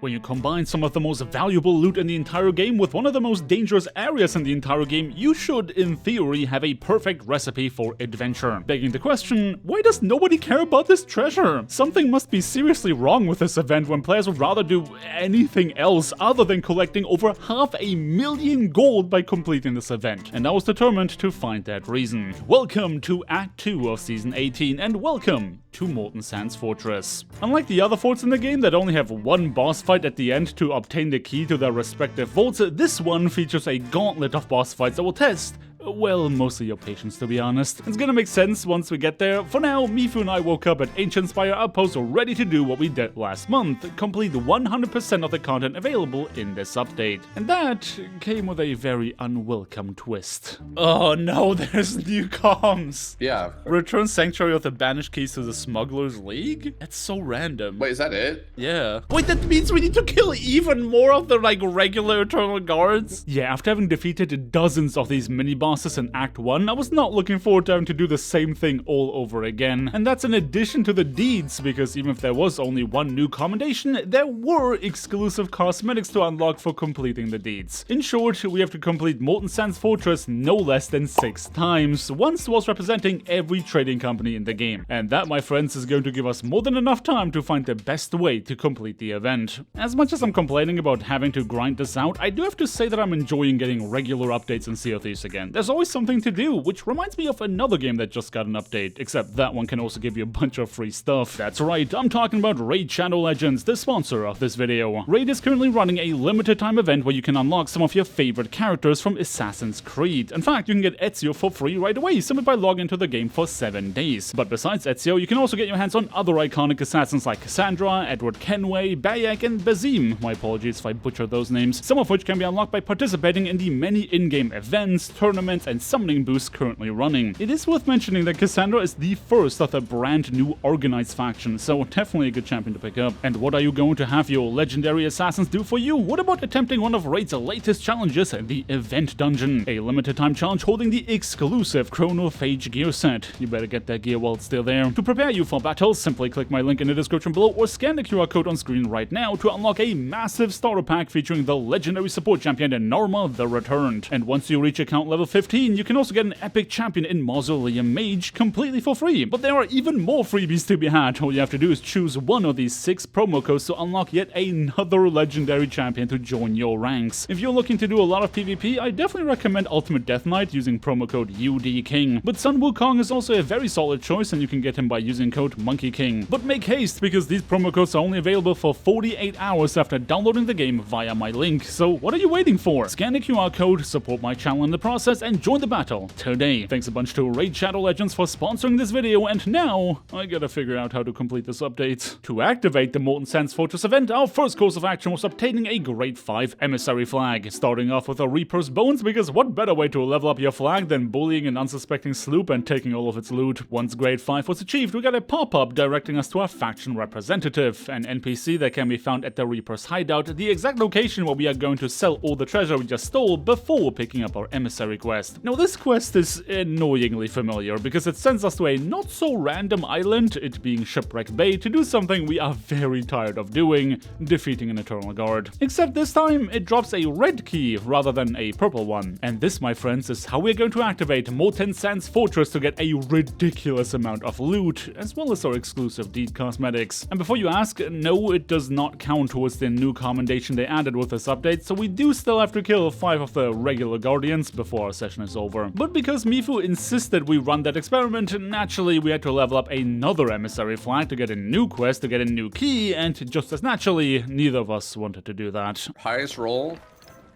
When you combine some of the most valuable loot in the entire game with one of the most dangerous areas in the entire game, you should, in theory, have a perfect recipe for adventure. Begging the question, why does nobody care about this treasure? Something must be seriously wrong with this event when players would rather do anything else other than collecting over 500,000 gold by completing this event. And I was determined to find that reason. Welcome to Act 2 of Season 18, and welcome to Molten Sands Fortress. Unlike the other forts in the game that only have one boss fight at the end to obtain the key to their respective vaults, this one features a gauntlet of boss fights that will test, well, mostly your patience, to be honest. It's gonna make sense once we get there. For now, Mifu and I woke up at Ancient Spire Outpost ready to do what we did last month, complete 100% of the content available in this update. And that came with a very unwelcome twist. Oh no, there's new comms! Yeah. Return Sanctuary of the Banished Keys to the Smugglers League? That's so random. Wait, is that it? Yeah. Wait, that means we need to kill even more of the, regular Eternal Guards? Yeah, after having defeated dozens of these mini-bosses in Act 1, I was not looking forward to having to do the same thing all over again. And that's in addition to the deeds, because even if there was only one new commendation, there were exclusive cosmetics to unlock for completing the deeds. In short, we have to complete Molten Sands Fortress no less than 6 times, once was representing every trading company in the game. And that, my friends, is going to give us more than enough time to find the best way to complete the event. As much as I'm complaining about having to grind this out, I do have to say that I'm enjoying getting regular updates in Sea of Thieves again. There's always something to do, which reminds me of another game that just got an update, except that one can also give you a bunch of free stuff. That's right, I'm talking about Raid Shadow Legends, the sponsor of this video. Raid is currently running a limited time event where you can unlock some of your favorite characters from Assassin's Creed. In fact, you can get Ezio for free right away, simply by logging into the game for 7 days. But besides Ezio, you can also get your hands on other iconic assassins like Cassandra, Edward Kenway, Bayek, and Bazim. My apologies if I butcher those names, some of which can be unlocked by participating in the many in-game events, tournaments, and summoning boosts currently running. It is worth mentioning that Cassandra is the first of the brand new organized faction, so definitely a good champion to pick up. And what are you going to have your legendary assassins do for you? What about attempting one of Raid's latest challenges, the Event Dungeon, a limited time challenge holding the exclusive Chronophage gear set. You better get that gear while it's still there. To prepare you for battle, simply click my link in the description below or scan the QR code on screen right now to unlock a massive starter pack featuring the legendary support champion Norma the Returned. And once you reach account level 15, you can also get an epic champion in Mausoleum Mage completely for free. But there are even more freebies to be had. All you have to do is choose one of these 6 promo codes to unlock yet another legendary champion to join your ranks. If you're looking to do a lot of PvP, I definitely recommend Ultimate Death Knight using promo code UDKing. But Sun Wukong is also a very solid choice, and you can get him by using code Monkey King. But make haste, because these promo codes are only available for 48 hours after downloading the game via my link. So what are you waiting for? Scan the QR code, support my channel in the process, and join the battle today. Thanks a bunch to Raid Shadow Legends for sponsoring this video, and now I gotta figure out how to complete this update. To activate the Molten Sands Fortress event, our first course of action was obtaining a Grade 5 Emissary flag. Starting off with a Reaper's Bones, because what better way to level up your flag than bullying an unsuspecting sloop and taking all of its loot? Once Grade 5 was achieved, we got a pop-up directing us to our faction representative, an NPC that can be found at the Reaper's hideout, the exact location where we are going to sell all the treasure we just stole before picking up our emissary quest. Now this quest is annoyingly familiar because it sends us to a not so random island, it being Shipwreck Bay, to do something we are very tired of doing, defeating an Eternal Guard. Except this time it drops a red key rather than a purple one. And this, my friends, is how we're going to activate Molten Sands Fortress to get a ridiculous amount of loot, as well as our exclusive deed cosmetics. And before you ask, no, it does not count towards the new commendation they added with this update, so we do still have to kill 5 of the regular guardians before our session is over. But because Mifu insisted we run that experiment, naturally we had to level up another emissary flag to get a new quest, to get a new key, and just as naturally, neither of us wanted to do that. Highest roll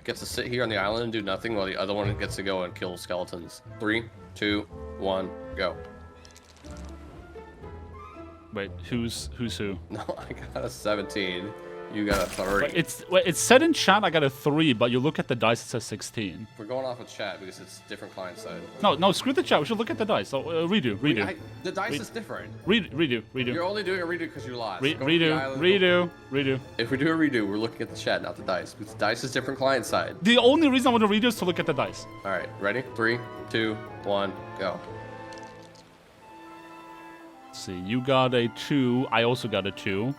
gets to sit here on the island and do nothing while the other one gets to go and kill skeletons. 3, 2, 1, go. Wait, who's who? No, I got a 17. You got a 30. It's said in chat I got a 3, but you look at the dice, it says 16. We're going off of chat because it's different client side. No, screw the chat. We should look at the dice. So redo. The dice is different. Redo. You're only doing a redo because you lost. Redo. If we do a redo, we're looking at the chat, not the dice. Because the dice is different client side. The only reason I want to redo is to look at the dice. All right, ready? 3, 2, 1, go. Let's see, you got a 2. I also got a 2.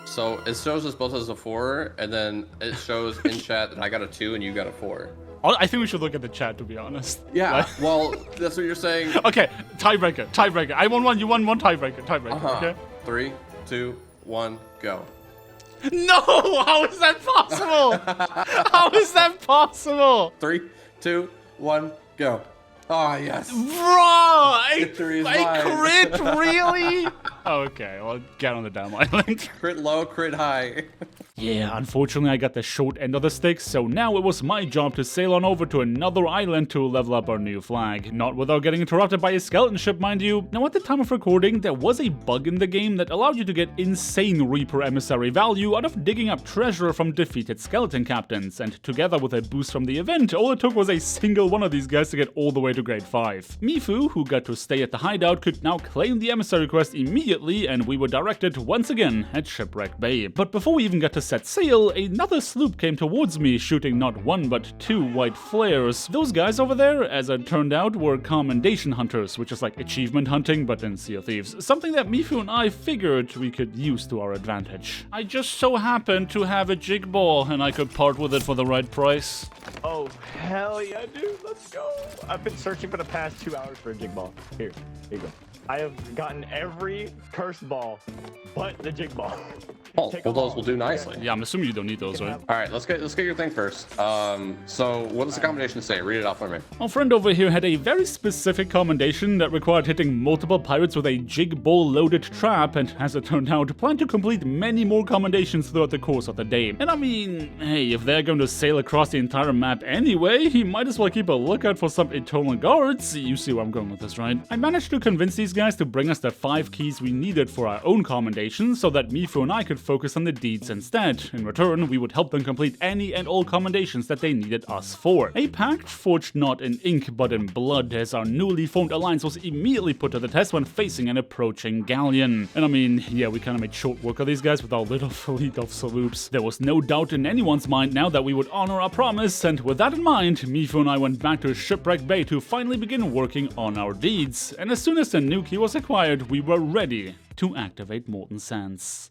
So it shows us both as a 4, and then it shows in chat that I got a 2 and you got a 4. I think we should look at the chat, to be honest. Yeah, Like- well, that's what you're saying. Okay, tiebreaker. I won one, you won one, tiebreaker, okay? 3, 2, 1, go. No! How is that possible? How is that possible? 3, 2, 1, go. Oh, yes. Bro! Victory is I mine. crit, really? Okay, well, get on the damn island. Crit low, crit high. Yeah, unfortunately I got the short end of the stick, so now it was my job to sail on over to another island to level up our new flag. Not without getting interrupted by a skeleton ship, mind you. Now at the time of recording, there was a bug in the game that allowed you to get insane Reaper emissary value out of digging up treasure from defeated skeleton captains, and together with a boost from the event, all it took was a single one of these guys to get all the way to grade 5. Mifu, who got to stay at the hideout, could now claim the emissary quest immediately, and we were directed once again at Shipwreck Bay. But before we even got to set sail, another sloop came towards me, shooting not one but 2 white flares. Those guys over there, as it turned out, were commendation hunters, which is like achievement hunting but in Sea of Thieves. Something that Mifu and I figured we could use to our advantage. I just so happened to have a jig ball, and I could part with it for the right price. Oh, hell yeah, dude. Let's go. I've been searching for the past 2 hours for a jig ball. Here you go. I have gotten every cursed ball but the jig ball. Oh, well, those will do nicely. Yeah, I'm assuming you don't need those, right? All right, let's get your thing first. So what does the commendation say? Read it off for me. Our friend over here had a very specific commendation that required hitting multiple pirates with a jig ball loaded trap, and as it turned out, planned to complete many more commendations throughout the course of the day. And I mean, hey, if they're going to sail across the entire map anyway, he might as well keep a lookout for some eternal guards. You see where I'm going with this, right? I managed to convince these guys to bring us the 5 keys we needed for our own commendations so that Mifu and I could focus on the deeds instead. In return, we would help them complete any and all commendations that they needed us for. A pact forged not in ink but in blood, as our newly formed alliance was immediately put to the test when facing an approaching galleon. And I mean, yeah, we kind of made short work of these guys with our little fleet of sloops. There was no doubt in anyone's mind now that we would honor our promise, and with that in mind, Mifu and I went back to Shipwreck Bay to finally begin working on our deeds. And as soon as the new key was acquired, we were ready to activate Molten Sands.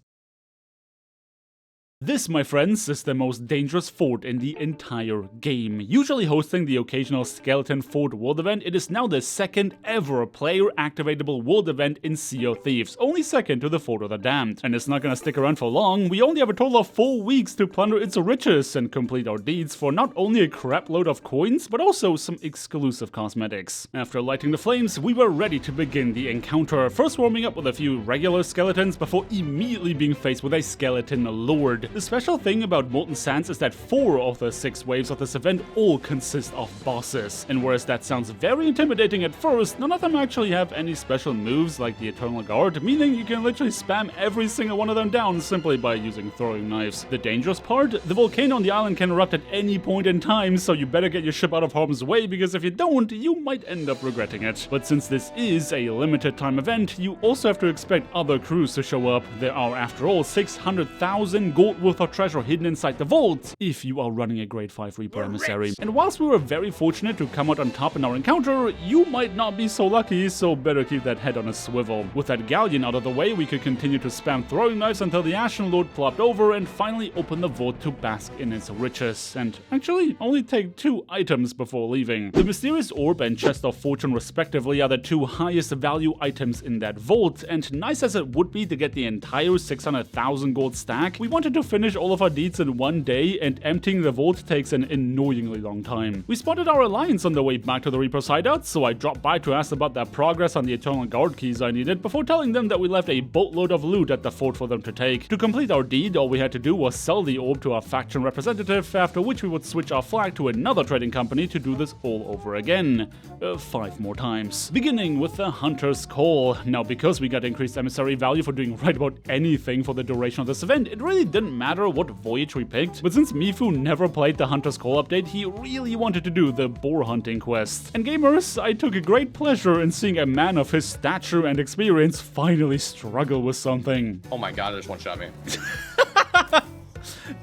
This, my friends, is the most dangerous fort in the entire game. Usually hosting the occasional Skeleton Fort world event, it is now the second ever player-activatable world event in Sea of Thieves, only second to the Fort of the Damned. And it's not gonna stick around for long. We only have a total of 4 weeks to plunder its riches and complete our deeds for not only a crap load of coins, but also some exclusive cosmetics. After lighting the flames, we were ready to begin the encounter, first warming up with a few regular skeletons before immediately being faced with a skeleton lord. The special thing about Molten Sands is that 4 of the 6 waves of this event all consist of bosses, and whereas that sounds very intimidating at first, none of them actually have any special moves like the Eternal Guard, meaning you can literally spam every single one of them down simply by using throwing knives. The dangerous part? The volcano on the island can erupt at any point in time, so you better get your ship out of harm's way, because if you don't, you might end up regretting it. But since this is a limited time event, you also have to expect other crews to show up. There are, after all, 600,000 gold worth of treasure hidden inside the vault if you are running a grade 5 Reaper emissary. And whilst we were very fortunate to come out on top in our encounter, you might not be so lucky, so better keep that head on a swivel. With that galleon out of the way, we could continue to spam throwing knives until the Ashen Lord plopped over and finally open the vault to bask in its riches, and actually only take 2 items before leaving. The Mysterious Orb and Chest of Fortune respectively are the 2 highest value items in that vault, and nice as it would be to get the entire 600,000 gold stack, we wanted to finish all of our deeds in one day, and emptying the vault takes an annoyingly long time. We spotted our alliance on the way back to the Reaper's hideout, so I dropped by to ask about their progress on the Eternal Guard keys I needed before telling them that we left a boatload of loot at the fort for them to take. To complete our deed, all we had to do was sell the orb to our faction representative, after which we would switch our flag to another trading company to do this all over again. 5 more times. Beginning with the Hunter's Call. Now, because we got increased emissary value for doing right about anything for the duration of this event, it really didn't matter what voyage we picked, but since Mifu never played the Hunter's Call update, he really wanted to do the boar hunting quest. And gamers, I took a great pleasure in seeing a man of his stature and experience finally struggle with something. Oh my god, it just one-shot me.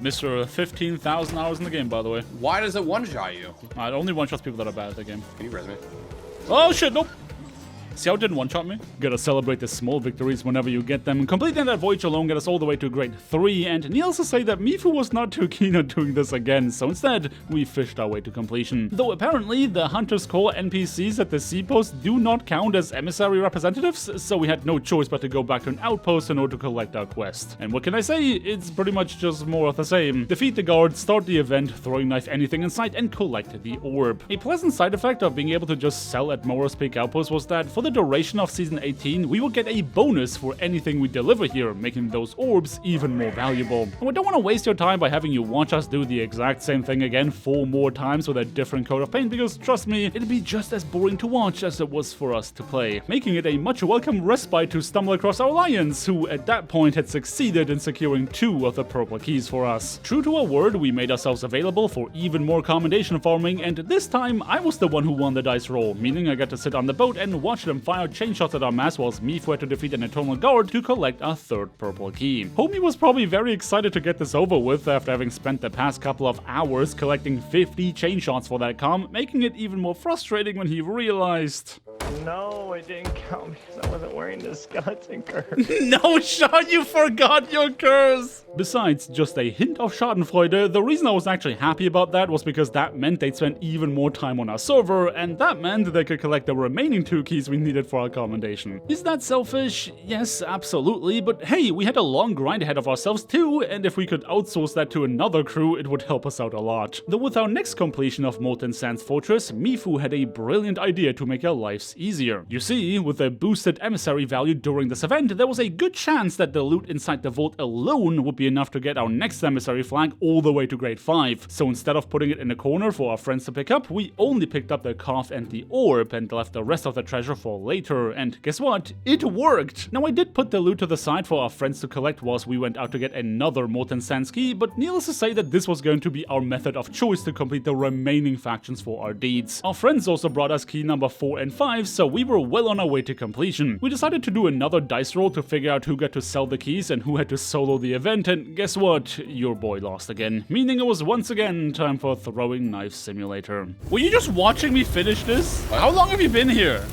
Mr. 15,000 hours in the game, by the way. Why does it one-shot you? It only one-shots people that are bad at the game. Can you res me? Oh shit, nope! See how it didn't one-shot me? Gotta celebrate the small victories whenever you get them. Completing that voyage alone got us all the way to grade 3, and needless to say that Mifu was not too keen on doing this again, so instead, we fished our way to completion. Though apparently, the Hunter's Call NPCs at the sea post do not count as emissary representatives, so we had no choice but to go back to an outpost in order to collect our quest. And what can I say? It's pretty much just more of the same. Defeat the guards, start the event, throwing knife anything in sight, and collect the orb. A pleasant side effect of being able to just sell at Mora's Peak Outpost was that for the duration of Season 18, we will get a bonus for anything we deliver here, making those orbs even more valuable. And we don't want to waste your time by having you watch us do the exact same thing again 4 more times with a different coat of paint, because trust me, it'd be just as boring to watch as it was for us to play, making it a much welcome respite to stumble across our alliance, who at that point had succeeded in securing 2 of the purple keys for us. True to our word, we made ourselves available for even more commendation farming, and this time I was the one who won the dice roll, meaning I got to sit on the boat and watch them fire chain shots at our mass whilst Mifu had to defeat an eternal guard to collect our 3rd purple key. Homie was probably very excited to get this over with after having spent the past couple of hours collecting 50 chain shots for that comm, making it even more frustrating when he realized... No, it didn't count because I wasn't wearing the skeleton curse. No, Sean, you forgot your curse! Besides just a hint of schadenfreude, the reason I was actually happy about that was because that meant they'd spend even more time on our server, and that meant they could collect the remaining 2 keys we needed for our commendation. Is that selfish? Yes, absolutely, but hey, we had a long grind ahead of ourselves too, and if we could outsource that to another crew, it would help us out a lot. Though with our next completion of Molten Sands Fortress, Mifu had a brilliant idea to make our lives easier. You see, with a boosted emissary value during this event, there was a good chance that the loot inside the vault alone would be enough to get our next emissary flag all the way to grade 5. So instead of putting it in a corner for our friends to pick up, we only picked up the cough and the orb and left the rest of the treasure for later, and guess what? It worked! Now I did put the loot to the side for our friends to collect whilst we went out to get another Molten Sands key, but needless to say that this was going to be our method of choice to complete the remaining factions for our deeds. Our friends also brought us key number 4 and 5, so we were well on our way to completion. We decided to do another dice roll to figure out who got to sell the keys and who had to solo the event, and guess what? Your boy lost again, meaning it was once again time for Throwing Knife Simulator. Were you just watching me finish this? What? How long have you been here?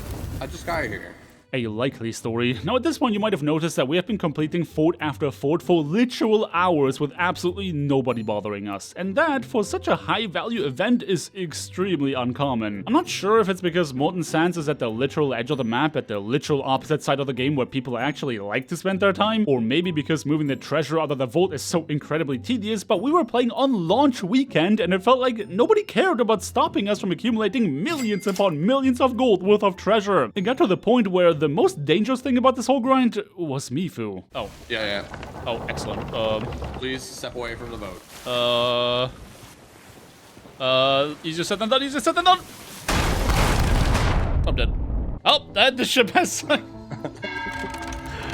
I just got here. A likely story. Now at this point you might have noticed that we have been completing fort after fort for literal hours with absolutely nobody bothering us, and that, for such a high value event, is extremely uncommon. I'm not sure if it's because Molten Sands is at the literal edge of the map, at the literal opposite side of the game where people actually like to spend their time, or maybe because moving the treasure out of the vault is so incredibly tedious, but we were playing on launch weekend and it felt like nobody cared about stopping us from accumulating millions upon millions of gold worth of treasure. It got to the point where the most dangerous thing about this whole grind was Mifu. Oh. Yeah. Oh, excellent. Please step away from the boat. Easier said than done, easier said than done! I'm dead. Oh, the ship has sunk.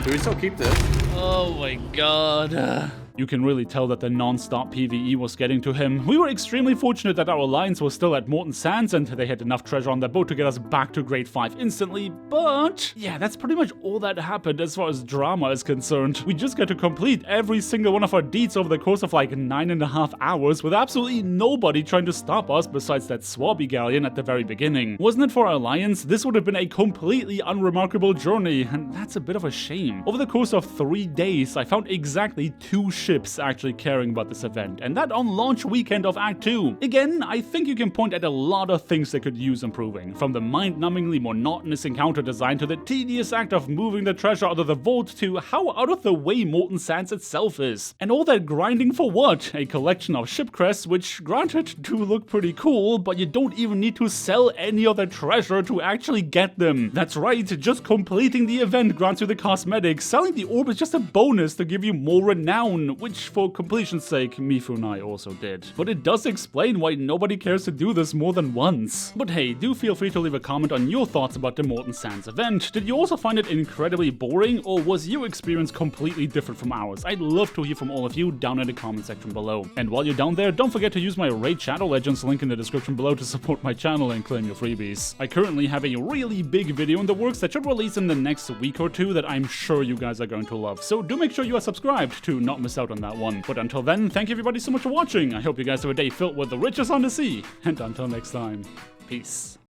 Do we still keep this? Oh my god. You can really tell that the non-stop PvE was getting to him. We were extremely fortunate that our alliance was still at Molten Sands and they had enough treasure on their boat to get us back to grade 5 instantly, but yeah, that's pretty much all that happened as far as drama is concerned. We just got to complete every single one of our deeds over the course of like 9.5 hours with absolutely nobody trying to stop us besides that swabby galleon at the very beginning. Wasn't it for our alliance, this would have been a completely unremarkable journey, and that's a bit of a shame. Over the course of 3 days, I found exactly 2 ships actually caring about this event, and that on launch weekend of Act 2. Again, I think you can point at a lot of things that could use improving, from the mind-numbingly monotonous encounter design to the tedious act of moving the treasure out of the vault to how out of the way Molten Sands itself is. And all that grinding for what? A collection of ship crests, which granted do look pretty cool, but you don't even need to sell any of the treasure to actually get them. That's right, just completing the event grants you the cosmetics. Selling the orb is just a bonus to give you more renown, which for completion's sake, Mifu and I also did. But it does explain why nobody cares to do this more than once. But hey, do feel free to leave a comment on your thoughts about the Molten Sands event. Did you also find it incredibly boring, or was your experience completely different from ours? I'd love to hear from all of you down in the comment section below. And while you're down there, don't forget to use my Raid Shadow Legends link in the description below to support my channel and claim your freebies. I currently have a really big video in the works that should release in the next week or 2 that I'm sure you guys are going to love, so do make sure you are subscribed to not miss out on that one. But until then, thank you everybody so much for watching. I hope you guys have a day filled with the riches on the sea, and until next time, peace.